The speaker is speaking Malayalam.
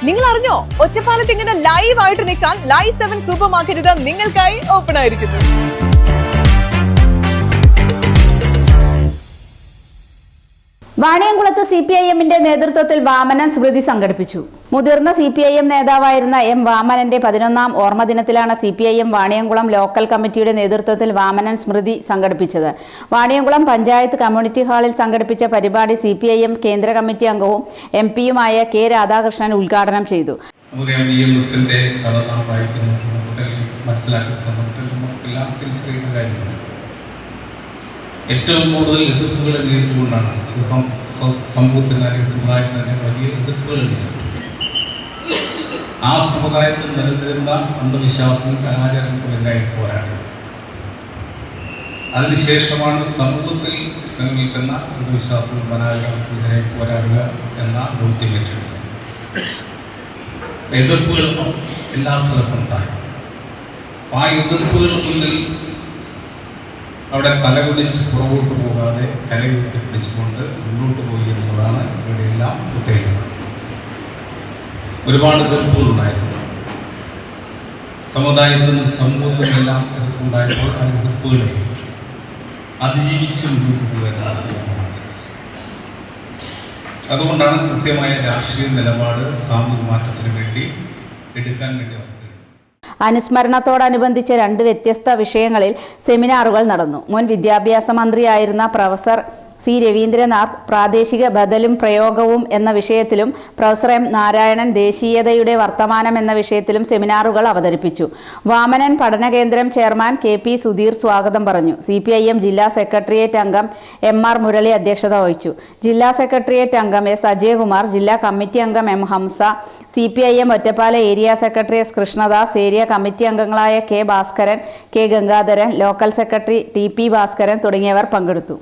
നിങ്ങൾ അറിഞ്ഞോ, ഒറ്റപ്പാലത്ത് ഇങ്ങനെ ലൈവ് ആയിട്ട് നിൽക്കാൻ ലൈവ് 7 സൂപ്പർ മാർക്കറ്റ് നിങ്ങൾക്കായി ഓപ്പൺ ആയിരിക്കുന്നു. വാണിയംകുളത്ത് CPIM-ന്റെ നേതൃത്വത്തിൽ വാമനൻ സ്മൃതി സംഘടിപ്പിച്ചു. മുതിർന്ന CPIM നേതാവായിരുന്ന M. വാമനന്റെ 11ാം ഓർമ്മ ദിനത്തിലാണ് CPIM വാണിയംകുളം ലോക്കൽ കമ്മിറ്റിയുടെ നേതൃത്വത്തിൽ വാമനൻ സ്മൃതി സംഘടിപ്പിച്ചത്. വാണിയംകുളം പഞ്ചായത്ത് കമ്മ്യൂണിറ്റി ഹാളിൽ സംഘടിപ്പിച്ച പരിപാടി CPIM കേന്ദ്ര കമ്മിറ്റി അംഗവും MP-യുമായ K. രാധാകൃഷ്ണൻ ഉദ്ഘാടനം ചെയ്തു. ഏറ്റവും കൂടുതൽ എതിർപ്പുകൾ നേരിട്ടുകൊണ്ടാണ് സമൂഹത്തിന് അല്ലെങ്കിൽ സമുദായത്തിന് തന്നെ വലിയ എതിർപ്പുകൾ നേരിട്ടു. ആ സമുദായത്തിൽ നിലനിന്നിരുന്ന അന്ധവിശ്വാസവും അനാചാരങ്ങൾക്കുമെതിരായി പോരാടി. അതിനുശേഷമാണ് സമൂഹത്തിൽ നിലനിൽക്കുന്ന അന്ധവിശ്വാസവും അനാചാരങ്ങൾക്കുമെതിരായി പോരാടുക എന്ന ദൗത്യം ഏറ്റെടുത്തത്. എതിർപ്പുകൾ എല്ലാ സ്ഥലത്തും ഉണ്ടായി. ആ എതിർപ്പുകൾ മുന്നിൽ അവിടെ തലകുടിച്ച് പുറകോട്ട് പോകാതെ തലയുയർത്തി പിടിച്ചുകൊണ്ട് മുന്നോട്ട് പോയി എന്നതാണ് ഇവിടെയെല്ലാം പ്രത്യേകത. ഒരുപാട് എതിർപ്പുകളുണ്ടായിരുന്നു. സമുദായത്തിൽ നിന്ന് സമൂഹത്തിനെല്ലാം എതിർപ്പുണ്ടായപ്പോൾ ആ എതിർപ്പുകളെ അതിജീവിച്ച് മുന്നോട്ട് പോകുക മനസ്സിലാച്ചു. അതുകൊണ്ടാണ് കൃത്യമായ രാഷ്ട്രീയ നിലപാട് സാമൂഹിക മാറ്റത്തിന് വേണ്ടി എടുക്കാൻ വേണ്ടി അനുസ്മരണത്തോടനുബന്ധിച്ച് 2 വ്യത്യസ്ത വിഷയങ്ങളിൽ സെമിനാറുകൾ നടന്നു. മുൻ വിദ്യാഭ്യാസ മന്ത്രിയായിരുന്ന പ്രൊഫസർ C. രവീന്ദ്രനാഥ് പ്രാദേശിക ബദലും പ്രയോഗവും എന്ന വിഷയത്തിലും പ്രൊഫസർ M. നാരായണൻ ദേശീയതയുടെ വർത്തമാനം എന്ന വിഷയത്തിലും സെമിനാറുകൾ അവതരിപ്പിച്ചു. വാമനൻ പഠന കേന്ദ്രം ചെയർമാൻ KP സുധീർ സ്വാഗതം പറഞ്ഞു. CPIM ജില്ലാ സെക്രട്ടേറിയറ്റ് അംഗം MR മുരളി അധ്യക്ഷത വഹിച്ചു. ജില്ലാ സെക്രട്ടേറിയറ്റ് അംഗം S. അജയകുമാർ, ജില്ലാ കമ്മിറ്റി അംഗം M. Hamsa, CPIM Ottapalam area secretary S. Krishnadas, area committee അംഗങ്ങളായ K. Bhaskaran, K. Gangadharan, local secretary TP Bhaskaran തുടങ്ങിയവർ പങ്കെടുത്തു.